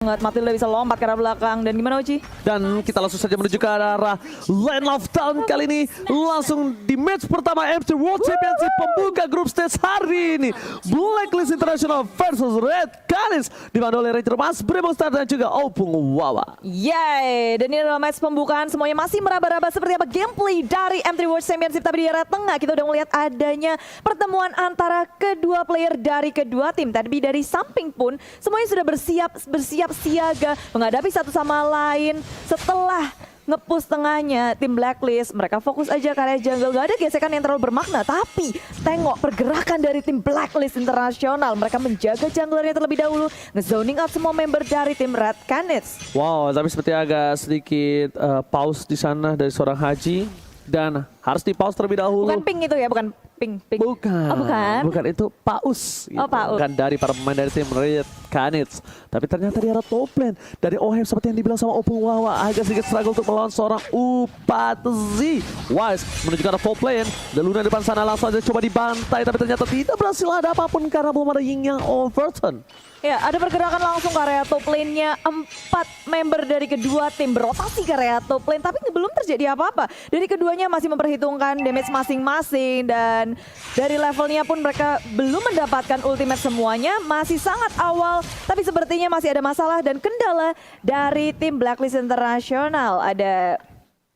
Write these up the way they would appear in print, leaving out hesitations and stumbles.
banget. Matilda bisa lompat ke arah belakang. Dan gimana Uci? Dan kita langsung saja menuju ke arah Land of Town kali ini. Langsung di match pertama MC World Championship pembuka grup stage hari ini. Blacklist International versus Red Canids. Dibantu oleh Ranger Mas, Bremonstar dan juga Opung Wawa. Yeay, dan ini adalah match pembukaan. Semuanya masih meraba-raba seperti apa gameplay dari M3 World Championship. Tapi di arah tengah kita udah melihat adanya pertemuan antara kedua player dari kedua tim. Tapi dari samping pun semuanya sudah bersiap siaga menghadapi satu sama lain. Setelah nge-push tengahnya tim Blacklist, mereka fokus aja ke area jungle, gak ada gesekan yang terlalu bermakna. Tapi tengok pergerakan dari tim Blacklist Internasional, mereka menjaga junglernya terlebih dahulu, nge-zoning out semua member dari tim Red Canids. Wow, tapi seperti agak sedikit pause di sana dari seorang Haji. Dan harus di pause terlebih dahulu. Bukan ping itu ya, bukan ping. Bukan. Oh, bukan. Bukan, itu paus. Gitu. Oh, paus. Bukan dari para pemain dari tim Red Canids. Tapi ternyata di arah top lane dari OHEM seperti yang dibilang sama Opung Wawa, agak sedikit struggle untuk melawan seorang Upatzi. Wise menuju ke arah top lane. Dan Luna depan sana langsung aja coba dibantai, tapi ternyata tidak berhasil ada apapun karena belum ada Ying yang overturn. Ya, ada pergerakan langsung ke area top lane-nya. 4 member dari kedua tim berotasi ke area top lane, tapi belum terjadi apa-apa. Dari keduanya masih memperhitungkan damage masing-masing, dan dari levelnya pun mereka belum mendapatkan ultimate semuanya. Masih sangat awal, tapi sepertinya masih ada masalah dan kendala dari tim Blacklist Internasional. Ada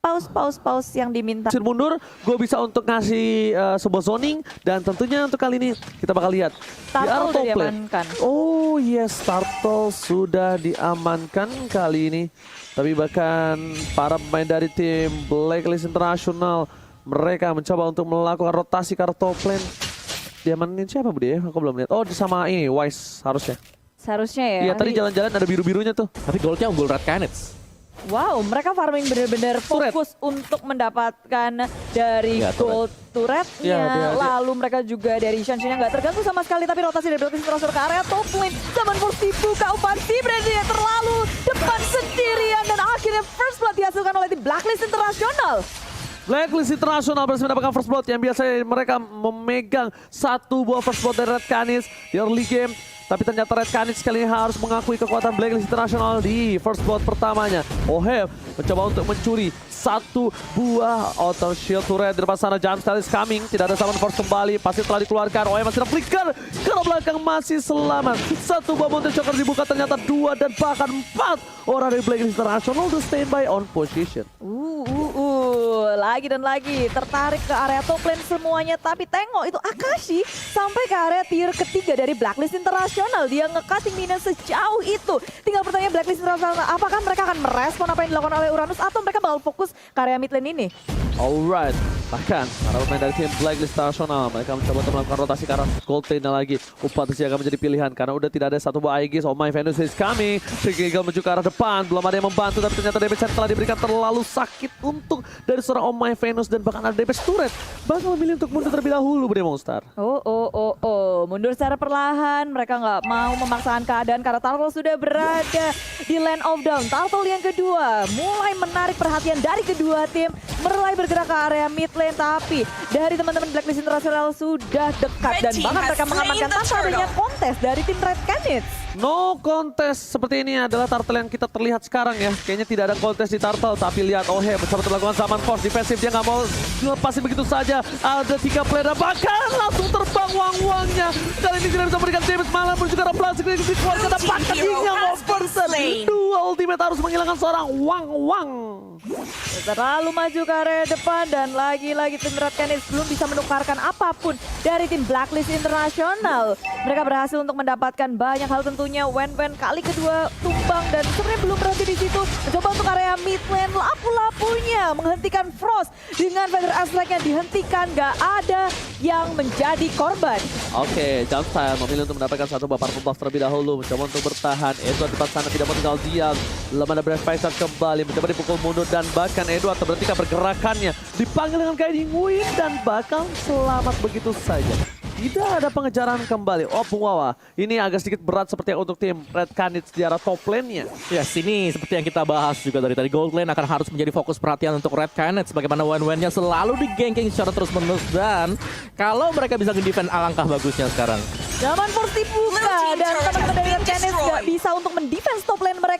pause yang diminta. Mundur, gue bisa untuk ngasih sebuah zoning, dan tentunya untuk kali ini kita bakal lihat di arah top lane. Oh yes, Turtle sudah diamankan kali ini. Tapi bahkan para pemain dari tim Blacklist International, mereka mencoba untuk melakukan rotasi ke arah top lane. Diamanin siapa Budi ya? Aku belum lihat. Oh, sama ini Wise harusnya. Seharusnya ya. Iya, tadi jalan-jalan ada biru-birunya tuh. Tapi goldnya unggul Red Canids. Wow, mereka farming benar-benar fokus untuk mendapatkan dari gold turretnya. Lalu mereka juga dari Shan-Shan yang nggak terganggu sama sekali. Tapi rotasi dari Blacklist transfer ke area top lane. Zaman Force dibuka, Upatzi berada yang terlalu depan sendirian. Dan akhirnya first blood dihasilkan oleh tim Blacklist Internasional. Blacklist International berhasil mendapatkan first blood yang biasanya mereka memegang satu buah first blood dari Red Canids di early game. Tapi ternyata Red Canids kali ini harus mengakui kekuatan Blacklist International di first blood pertamanya. OHEM mencoba untuk mencuri satu buah auto shield turret di depan sana. Jump style is coming, tidak ada summon force kembali, pasti telah dikeluarkan. OHEM masih flicker, kalau belakang masih selamat. Satu buah Mountain Choker dibuka, ternyata 2 dan bahkan 4 orang dari Blacklist International to standby on position. Lagi dan lagi tertarik ke area top lane semuanya, tapi tengok itu Akashi sampai ke area tier ketiga dari Blacklist Internasional. Dia nge-cutting minion sejauh itu. Tinggal pertanyaan Blacklist Internasional, apakah mereka akan merespon apa yang dilakukan oleh Uranus atau mereka bakal fokus ke area mid lane ini? Alright, bahkan para pemain dari tim Blacklist International mereka mencoba untuk melakukan rotasi ke arah gold lane lagi. Upatzi akan menjadi pilihan karena udah tidak ada satu buah Aegis. Oh my Venus is coming. Tinggal menuju ke arah depan, belum ada yang membantu, tapi ternyata damage yang telah diberikan terlalu sakit untuk dari seorang Oh my Venus, dan bahkan ada damage turret. Bakal memilih untuk mundur terlebih dahulu Bremonstar. Mundur secara perlahan. Mereka nggak mau memaksakan keadaan karena Turtle sudah berada di Land of Dawn. Turtle yang kedua mulai menarik perhatian dari kedua tim, mulai bergerak ke area mid lane, tapi dari teman-teman Blacklist International sudah dekat dan bahkan mereka mengamankan tanpa adanya kontes dari tim Red Canids. No contest seperti ini adalah Turtle yang kita terlihat sekarang ya. Kayaknya tidak ada kontes di Turtle, tapi lihat OHEM mencoba melakukan summon force defensif. Dia nggak mau dilepasin begitu saja. Ada 3 player, bahkan langsung terbang wang-wangnya. Kali ini tidak bisa memberikan damage, malah menuju ke arah plastik dikeluarkan. Bahkan yang overturn. 2 ultimate harus menghilangkan seorang wang-wang. Terlalu maju ke area depan dan lagi-lagi tim Red Canids belum bisa menukarkan apapun dari tim Blacklist Internasional. Mereka berhasil untuk mendapatkan banyak hal tentunya. Wen kali kedua tumbang dan sebenarnya belum berhenti di situ. Mencoba untuk area mid lane, lapu-lapunya menghentikan Frost dengan Feather Aspect-nya dihentikan. Gak ada yang menjadi korban. Oke, Jumpstyle memilih untuk mendapatkan satu buah purple buff terlebih dahulu. Mencoba untuk bertahan. Edward di depan sana tidak mau tinggal diam. Belum ada Breath Fighter kembali. Mencoba dipukul mundur dan bahkan Edward terberhentikan pergerakannya. Dipanggil dengan Guiding Wind dan bakal selamat begitu saja. Tidak ada pengejaran kembali. Opung Wawa, ini agak sedikit berat seperti untuk tim Red Canids di arah top lane-nya. Ya, sini seperti yang kita bahas juga dari tadi, gold lane akan harus menjadi fokus perhatian untuk Red Canids. Bagaimana Wen-Wen-nya selalu di-ganking secara terus-menerus, dan kalau mereka bisa nge-defend alangkah bagusnya sekarang. Zaman Force dibuka dan teman-teman dari Red Canids gak bisa untuk mendefense top lane mereka.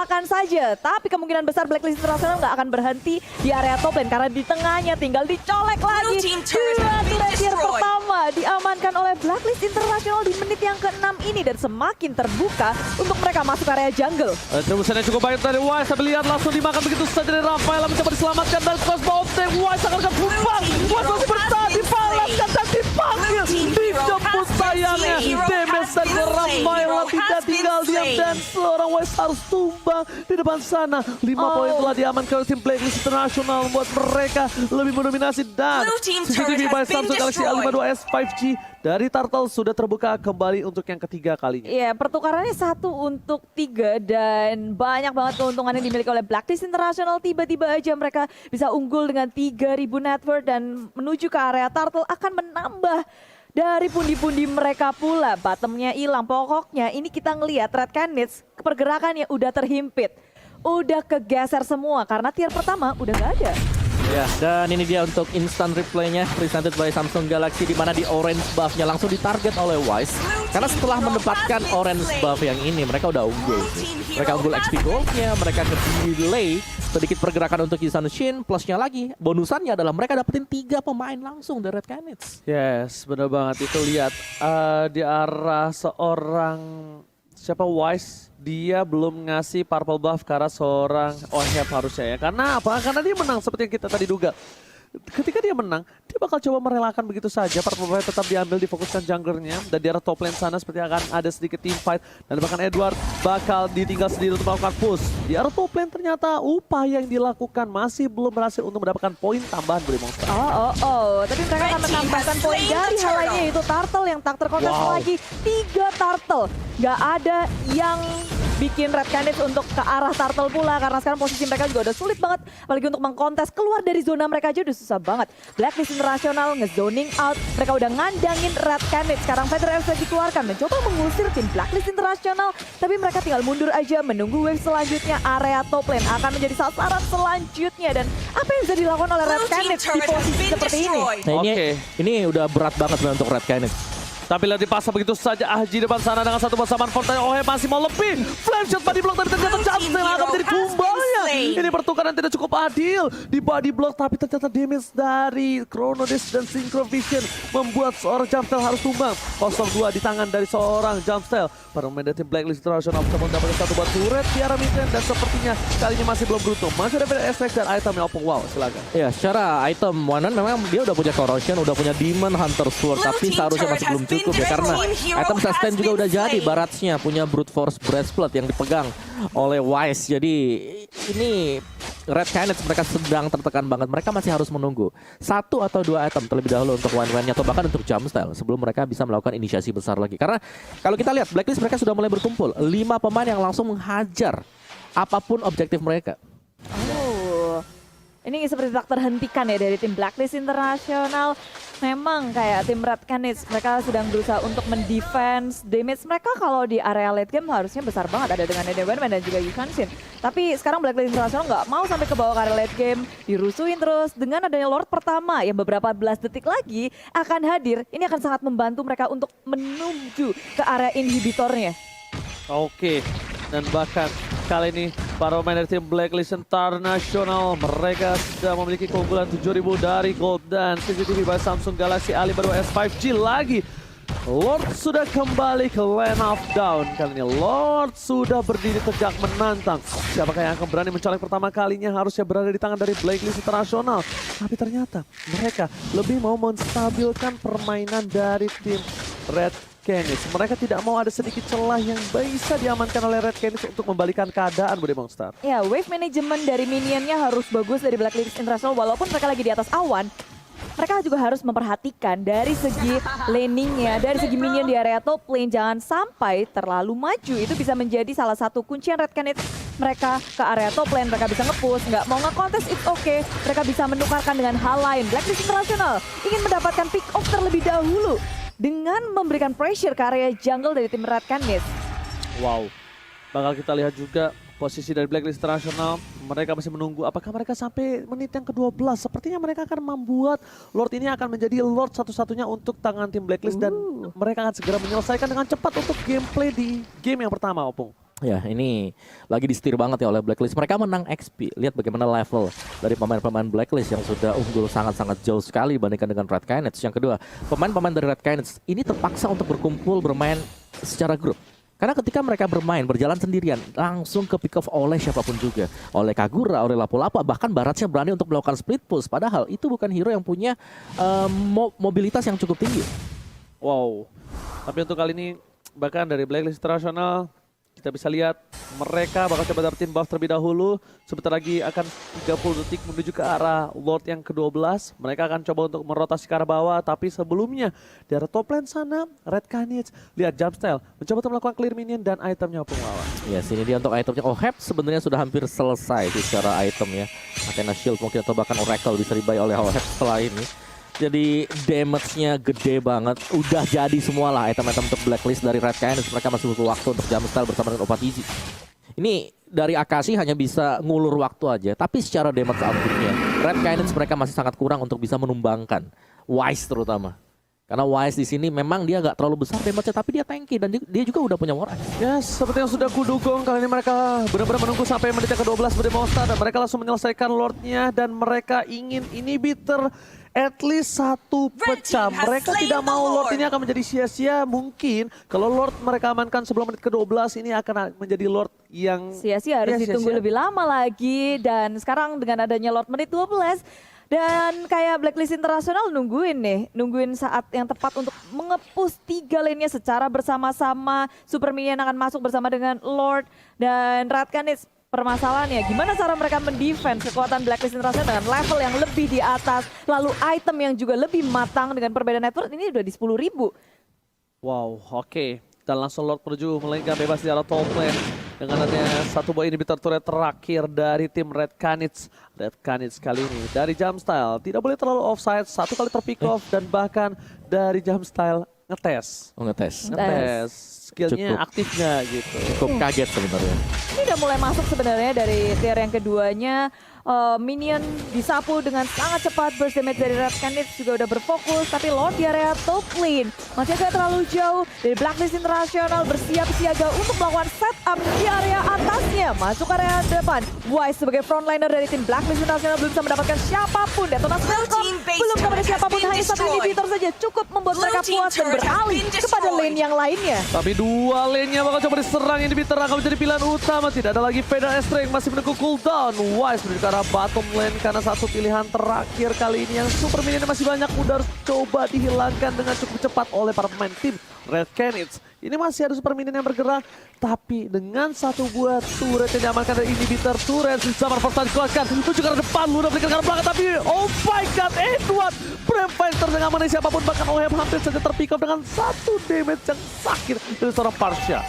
silakan saja. Tapi kemungkinan besar Blacklist International nggak akan berhenti di area top lane karena di tengahnya tinggal dicolek lagi. Dua turret tier pertama diamankan oleh Blacklist International di menit yang ke-6 ini dan semakin terbuka untuk mereka masuk area jungle. Terusannya cukup baik dari Wise, tapi lihat langsung dimakan begitu saja dari Rafael mencoba diselamatkan dan crossbow tank. Wise akan tumbang. Wise masih bertahan dibalaskan dan dipanggil. Dijemput sayangnya. Damage dari Rafael tidak tinggal diam dan seorang Wise harus tumbang di depan sana. 5 poin telah diamankan oleh tim Blacklist International membuat mereka lebih mendominasi dan CCTV by Samsung Galaxy A52s 5G dari Turtle sudah terbuka kembali untuk yang ketiga kalinya. Iya, pertukarannya 1 untuk 3 dan banyak banget keuntungan yang dimiliki oleh Blacklist International. Tiba-tiba aja mereka bisa unggul dengan 3.000 net worth dan menuju ke area Turtle akan menambah dari pundi-pundi mereka pula. Bottomnya hilang. Pokoknya ini kita ngelihat Red Canids pergerakannya udah terhimpit. Udah kegeser semua karena tier pertama udah nggak ada. Ya, dan ini dia untuk instant replaynya presented by Samsung Galaxy di mana di orange buff-nya langsung ditarget oleh Wise. Karena setelah mendapatkan orange buff yang ini mereka udah unggul sih. Mereka unggul XP gold-nya, mereka ke-delay sedikit pergerakan untuk Yisan Shin, plusnya lagi bonusannya adalah mereka dapetin 3 pemain langsung dari Red Canids. Yes, benar banget itu. Lihat di arah seorang siapa Wise, dia belum ngasih purple buff ke arah seorang Oheb harusnya ya. Karena apa? Karena dia menang seperti yang kita tadi duga. Ketika dia menang, dia bakal coba merelakan begitu saja. Purple buff tetap diambil, difokuskan junglernya. Dan di arah top lane sana seperti akan ada sedikit team fight. Dan bahkan Edward bakal ditinggal sendiri untuk melakukan push. Di arah top lane ternyata upaya yang dilakukan masih belum berhasil untuk mendapatkan poin tambahan dari Monster. Tapi mereka akan menambahkan poin dari hal lainnya yaitu Turtle yang tak terkontes lagi. 3 Turtle. Gak ada yang bikin Red Canids untuk ke arah Turtle pula karena sekarang posisi mereka juga udah sulit banget apalagi untuk mengkontes keluar dari zona mereka aja udah susah banget. Blacklist International nge-zoning out, mereka udah ngandangin Red Canids. Sekarang Feather Elves dikeluarkan mencoba mengusir tim Blacklist International tapi mereka tinggal mundur aja menunggu wave selanjutnya. Area top lane akan menjadi sasaran selanjutnya dan apa yang bisa dilakukan oleh Red Canids di posisi seperti ini? Nah ini udah berat banget untuk Red Canids. Tapi lihat dipasang begitu saja Ahji depan sana dengan satu bersamaan Fortnite. Oheb masih mau lebih. Flame shot body block tapi ternyata Jamstel akan menjadi tumbalnya. Ini pertukaran tidak cukup adil di body block tapi ternyata damage dari Chrono Disc dan Synchro Vision membuat seorang Jamstel harus tumbang. 0-2 di tangan dari seorang Jamstel. Permain dari tim Blacklist International bisa mendapatkan satu buat turret di arah midlane dan sepertinya kali ini masih belum beruntung. Masih ada efek dan itemnya Opung. Wow, silakan. Ya, secara item One memang dia udah punya Corrosion, udah punya Demon Hunter Sword tapi seharusnya masih belum cukup ya karena item sustain juga udah jadi. Baratsnya punya Brute Force Breastplate yang dipegang oleh Wise. Jadi ini Red Canids mereka sedang tertekan banget. Mereka masih harus menunggu 1 atau 2 item terlebih dahulu untuk one-one-nya atau bahkan untuk Jamstel sebelum mereka bisa melakukan inisiasi besar lagi. Karena kalau kita lihat Blacklist mereka sudah mulai berkumpul 5 pemain yang langsung menghajar apapun objektif mereka. Ini seperti tak terhentikan ya dari tim Blacklist International. Memang kayak tim Red Canids mereka sedang berusaha untuk mendefense damage mereka kalau di area late game harusnya besar banget ada dengan Edewan dan juga Yukan Shin. Tapi sekarang Blacklist International nggak mau sampai ke bawah ke area late game, dirusuhin terus dengan adanya Lord pertama yang beberapa belas detik lagi akan hadir. Ini akan sangat membantu mereka untuk menuju ke area inhibitornya. Oke, dan bahkan kali ini para pemain dari tim Blacklist International mereka sudah memiliki keunggulan 7.000 dari gold dan CCTV by Samsung Galaxy A52s 5G lagi. Lord sudah kembali ke lane of down. Kali ini Lord sudah berdiri tegak menantang. Siapakah yang akan berani mencolek pertama kalinya harusnya berada di tangan dari Blacklist International. Tapi ternyata mereka lebih mau menstabilkan permainan dari tim Red Canids. Mereka tidak mau ada sedikit celah yang bisa diamankan oleh Red Canids untuk membalikan keadaan Budi Monster. Ya, wave management dari minionnya harus bagus dari Blacklist International walaupun mereka lagi di atas awan. Mereka juga harus memperhatikan dari segi laningnya, dari segi minion di area top lane jangan sampai terlalu maju. Itu bisa menjadi salah satu kuncian Red Canids mereka ke area top lane. Mereka bisa nge-push, nggak mau nge-contest, it's okay. Mereka bisa menukarkan dengan hal lain. Blacklist International ingin mendapatkan pick off terlebih dahulu dengan memberikan pressure ke area jungle dari tim Red Canids. Wow, bakal kita lihat juga posisi dari Blacklist International. Mereka masih menunggu apakah mereka sampai menit yang ke-12. Sepertinya mereka akan membuat Lord ini akan menjadi Lord satu-satunya untuk tangan tim Blacklist dan mereka akan segera menyelesaikan dengan cepat untuk gameplay di game yang pertama, Opung. Ya, ini lagi disetir banget ya oleh Blacklist. Mereka menang XP. Lihat bagaimana level dari pemain-pemain Blacklist yang sudah unggul sangat-sangat jauh sekali dibandingkan dengan Red Canids. Yang kedua, pemain-pemain dari Red Canids ini terpaksa untuk berkumpul bermain secara grup. Karena ketika mereka bermain, berjalan sendirian, langsung ke pick off oleh siapapun juga. Oleh Kagura, oleh Lapu-Lapu, bahkan Baratnya berani untuk melakukan split push. Padahal itu bukan hero yang punya mobilitas yang cukup tinggi. Wow. Tapi untuk kali ini bahkan dari Blacklist International kita bisa lihat mereka bakal coba dapetin buff terlebih dahulu. Sebentar lagi akan 30 detik menuju ke arah Lord yang ke-12. Mereka akan coba untuk merotasi ke arah bawah. Tapi sebelumnya di arah top lane sana, Red Canids lihat Jumpstyle mencoba untuk melakukan clear minion dan itemnya penglawan. Ya, sini dia untuk itemnya. Oheb sebenarnya sudah hampir selesai sih secara item ya. Athena Shield mungkin atau bahkan Oracle bisa dibuy oleh Oheb setelah ini. Jadi damage-nya gede banget. Udah jadi semua lah item-item untuk Blacklist dari Red Canids. Mereka masih butuh waktu untuk Jumpstyle bersama dengan Opatizi. Ini dari Akashi hanya bisa ngulur waktu aja. Tapi secara damage output-nya, Red Canids mereka masih sangat kurang untuk bisa menumbangkan Wise terutama. Karena Wise di sini memang dia gak terlalu besar damage-nya, tapi dia tanky dan dia juga udah punya War Axe. Ya, seperti yang sudah kudukung, kali ini mereka benar-benar menunggu sampai menit ke-12 seperti Monster dan mereka langsung menyelesaikan Lordnya dan mereka ingin inhibitor at least satu pecah. Mereka tidak mau Lord ini akan menjadi sia-sia. Mungkin kalau Lord mereka amankan sebelum menit ke-12 ini akan menjadi Lord yang Sia-sia harus ditunggu lebih lama lagi. Dan sekarang dengan adanya Lord menit 12. Dan kayak Blacklist International nungguin saat yang tepat untuk mengepus 3 lane-nya secara bersama-sama. Super Minion akan masuk bersama dengan Lord dan Red Canids. Permasalahannya gimana cara mereka mendefense kekuatan Blacklist International dengan level yang lebih di atas, lalu item yang juga lebih matang dengan perbedaan network ini udah di 10.000. Wow, oke. Dan langsung Lord menuju melenggang bebas di arah top lane dengan adanya satu buah inhibitor turret terakhir dari tim Red Canids. Red Canids kali ini dari Jumpstyle tidak boleh terlalu offside, satu kali terpick off dan bahkan dari Jumpstyle ngetes. Ngetes. Skillnya Cukup. aktif nggak gitu. Cukup kaget sebenarnya. Ini udah mulai masuk sebenarnya dari tier yang keduanya. Minion disapu dengan sangat cepat, burst damage dari Red Canids juga udah berfokus, tapi Lord di area top lane masih agak terlalu jauh dari Blacklist International, bersiap siaga untuk melakukan setup di area atasnya, masuk area depan. Wise sebagai frontliner dari tim Blacklist International belum bisa mendapatkan siapapun, detonasi welcome belum kepada siapapun, hanya satu inhibitor saja cukup membuat mereka puas dan beralih kepada lane yang lainnya. Tapi dua lane-nya bakal coba diserang, inhibitor akan menjadi pilihan utama. Tidak ada lagi Feder Estring masih menunggu cooldown. Wise menuju ke arah bottom lane karena satu pilihan terakhir kali ini yang super minionnya masih banyak, udah harus coba dihilangkan dengan cukup cepat oleh para pemain tim Red Canids. Ini masih ada super minion yang bergerak, tapi dengan satu buah turret yang diamankan dari inhibitor turret, Summer Force dikeluarkan, menuju ke arah depan, Luna berikan ke arah belakang, tapi oh my god, Edward Prem Fighter dengan mana siapapun, bahkan Oheb hampir saja terpick up dengan satu damage yang sakit dari seorang Parsha.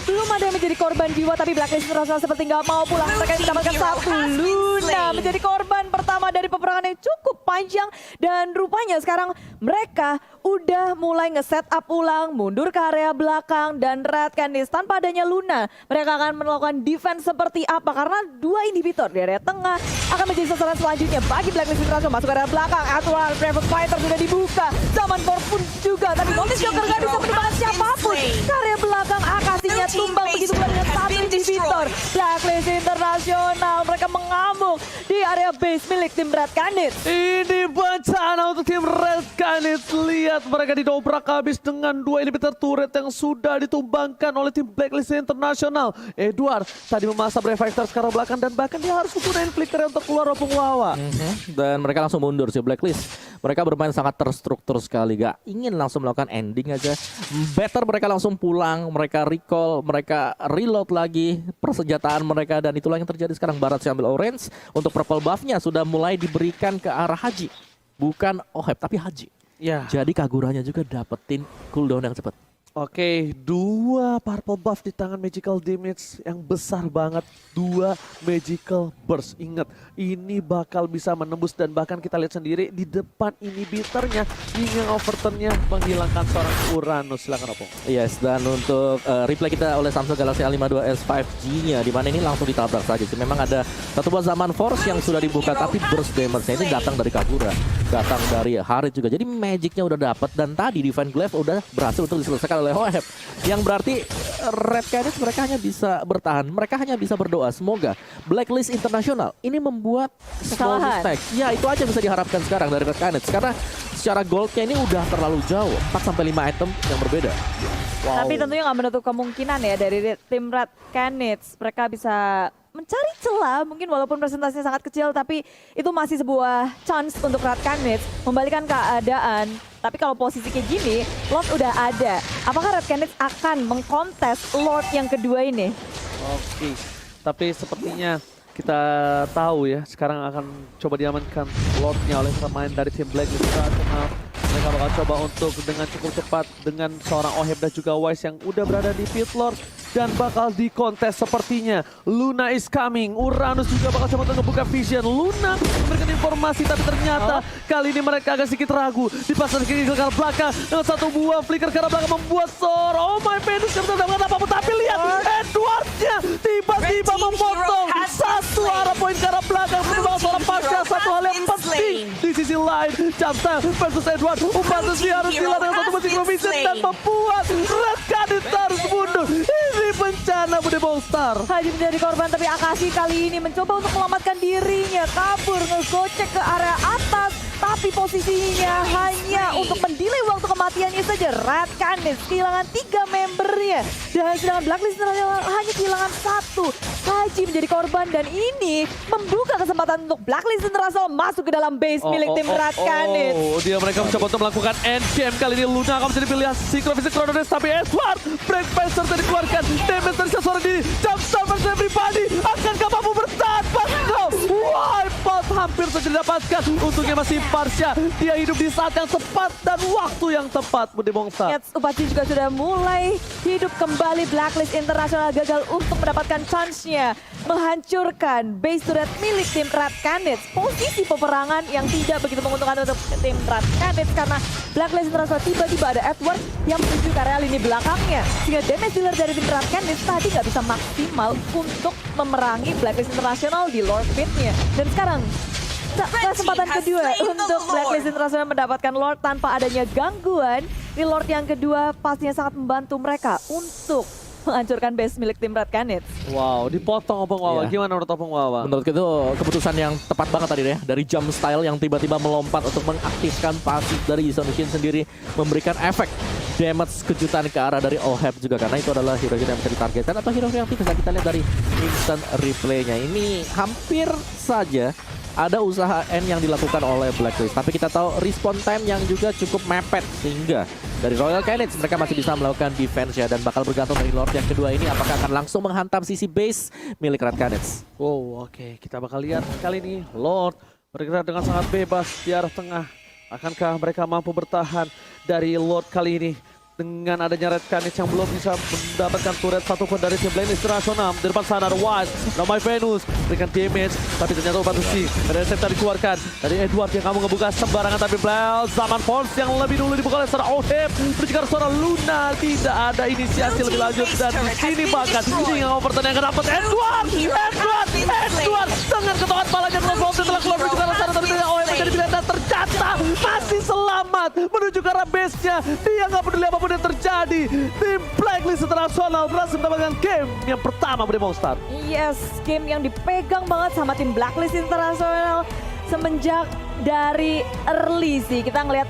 Belum ada yang menjadi korban jiwa, tapi Blacklist International seperti nggak mau pulang. Mereka mendapatkan satu. Luna menjadi korban pertama dari peperangan yang cukup panjang. Dan rupanya sekarang mereka udah mulai nge-setup ulang, mundur ke area belakang. Dan Red Canids tanpa adanya Luna, mereka akan melakukan defense seperti apa? Karena dua inhibitor di area tengah akan menjadi sasaran selanjutnya bagi Blacklist International. Masuk ke area belakang, aturan Private Fighter sudah dibuka. Zaman pun juga, tapi Notice Joker gak bisa menemukan siapapun. Ke area belakang, Akasinya tumbang begitu pula dengan satu inhibitor. Blacklist International mereka mengamuk di area base milik tim Red Canids. Ini bencana untuk tim Red Canids. Lihat mereka didobrak habis dengan dua inhibitor turret yang sudah ditumbangkan oleh tim Blacklist International. Edward tadi memasang Brave Fighter sekarang belakang dan bahkan dia harus menggunakan flicker untuk keluar opung lawa. Dan mereka langsung mundur sih Blacklist. Mereka bermain sangat terstruktur sekali, gak ingin langsung melakukan ending aja. Better mereka langsung pulang, mereka recall, mereka reload lagi persenjataan mereka, dan itulah yang terjadi sekarang. Barat ambil orange untuk purple buffnya sudah mulai diberikan ke arah Haji, bukan Oheb tapi Haji. Ya. Jadi Kaguranya juga dapetin cooldown yang cepat. Oke, dua purple buff di tangan magical damage yang besar banget. Dua magical burst. Ingat, ini bakal bisa menembus dan bahkan kita lihat sendiri di depan inhibitornya, King Overturn-nya menghilangkan seorang Uranus. Silakan Opung. Yes, dan untuk replay kita oleh Samsung Galaxy A52s 5G-nya, di mana ini langsung ditabrak saja sih. Memang ada satu buah zaman force yang sudah dibuka, tapi burst damage-nya ini datang dari Kagura, datang dari Harit juga. Jadi magic-nya udah dapat, dan tadi Divine Glaive udah berhasil untuk diselesaikan oleh OHEB. Yang berarti Red Canids mereka hanya bisa bertahan, mereka hanya bisa berdoa semoga Blacklist Internasional ini membuat small Kesalahan. mistake. Ya itu aja bisa diharapkan sekarang dari Red Canids karena secara goldnya ini udah terlalu jauh, 4-5 item yang berbeda. Wow. Tapi tentunya nggak menutup kemungkinan ya dari tim Red Canids. Mereka bisa mencari celah mungkin walaupun presentasinya sangat kecil tapi itu masih sebuah chance untuk Red Canids membalikan keadaan. Tapi kalau posisi kayak gini, Lord udah ada. Apakah Red Canids akan mengkontes Lord yang kedua ini? Oke, tapi sepertinya kita tahu ya sekarang akan coba diamankan Lordnya oleh pemain dari tim Blacklist International. Mereka bakal coba untuk dengan cukup cepat dengan seorang OHEB dan juga Wise yang udah berada di pit Lord dan bakal dikontes sepertinya. Luna is coming, Uranus juga bakal coba untuk ngebuka vision. Luna memberikan informasi tapi ternyata kali ini mereka agak sedikit ragu. Dipasang ke arah belakang dengan satu buah flicker ke arah belakang membuat oh my Venus tidak mendapatkan apapun. Tapi lihat Edwardnya tiba-tiba memotong satu arah poin ke arah belakang. Menyebabkan seorang pasca satu hal yang penting di sisi lain. Jumpstyle versus Edward. Umpan sesi harus dilarang dengan satu mesin provision dan membuat Red Canids harus mundur. Ini bencana Bude Ballstar. Haji menjadi korban tapi Akashi kali ini mencoba untuk menyelamatkan dirinya. Kabur ngegocek ke area atas. Tapi posisinya hanya untuk mendelay waktu kematiannya saja. Red Canids kehilangan 3 membernya. Dan sedangkan Blacklist International hanya kehilangan 1. Haji menjadi korban dan ini membuka kesempatan untuk Blacklist International masuk ke dalam base milik tim Red Canids. Dia mereka mencoba untuk melakukan endgame. Kali ini Luna akan menjadi pilihan Synchrovision Chronodes. Tapi Edward Break Passer tadi dikeluarkan. Damage dari seorang diri. Jumpstart versus everybody. Akankah mampu bertahan? Pascal wipe out hampir saja didapatkan. Untungnya masih Parsha. Dia hidup di saat yang tepat dan waktu yang tepat Bude Ballstar. Cats Upaci juga sudah mulai hidup kembali. Blacklist International gagal untuk mendapatkan chance-nya menghancurkan base turret milik tim Red Canids. Posisi peperangan yang tidak begitu menguntungkan untuk tim Red Canids karena Blacklist International tiba-tiba ada Edward yang menuju ke area lini belakangnya. Sehingga damage dealer dari tim Red Canids tadi nggak bisa maksimal untuk memerangi Blacklist International di Lord Pit-nya. Dan sekarang kesempatan kedua untuk Blacklist International mendapatkan Lord tanpa adanya gangguan. Di Lord yang kedua pastinya sangat membantu mereka untuk menghancurkan base milik tim Red Canids. Wow, dipotong Opung Wawa. Iya. Gimana menurut Opung Wawa? Menurut itu keputusan yang tepat banget tadi deh. Dari jump style yang tiba-tiba melompat untuk mengaktifkan pasif dari Yisun Shin sendiri. Memberikan efek damage kejutan ke arah dari OHEB juga. Karena itu adalah hero-hero yang bisa ditargetkan. Atau hero yang bisa kita lihat dari instant replaynya. Ini hampir saja ada usaha N yang dilakukan oleh Blacklist. Tapi kita tahu respawn time yang juga cukup mepet. Sehingga dari Royal Canids mereka masih bisa melakukan defense ya. Dan bakal bergantung dari Lord yang kedua ini. Apakah akan langsung menghantam sisi base milik Red Canids. Wow, oke. Kita bakal lihat kali ini Lord bergerak dengan sangat bebas di arah tengah. Akankah mereka mampu bertahan dari Lord kali ini? Dengan adanya Red Canids yang belum bisa mendapatkan turret satupun dari tim Blacklist International. Di depan sana ada Wise, Ramai Venus, berikan damage. Tapi ternyata Obat Besi, ada resep tadi dikeluarkan dari Edward yang kamu ngebuka sembarangan. Tapi Bel, zaman Force yang lebih dulu dibuka oleh seorang OHEB. Berjika seorang Luna, tidak ada inisiasi lebih lanjut. Dan di sini bahkan hingga overturn yang dapat Edward dengan ketokan palanya telah setelah keluar menuju ke arah sana. Tapi dengan OHEB menjadi pilihan dan ternyata masih selamat menuju ke arah base-nya. Dia nggak peduli apapun yang terjadi. Tim Blacklist International berhasil mendapatkan game yang pertama Bude Ballstar. Yes, game yang dipegang banget sama tim Blacklist International semenjak dari early sih. Kita ngelihat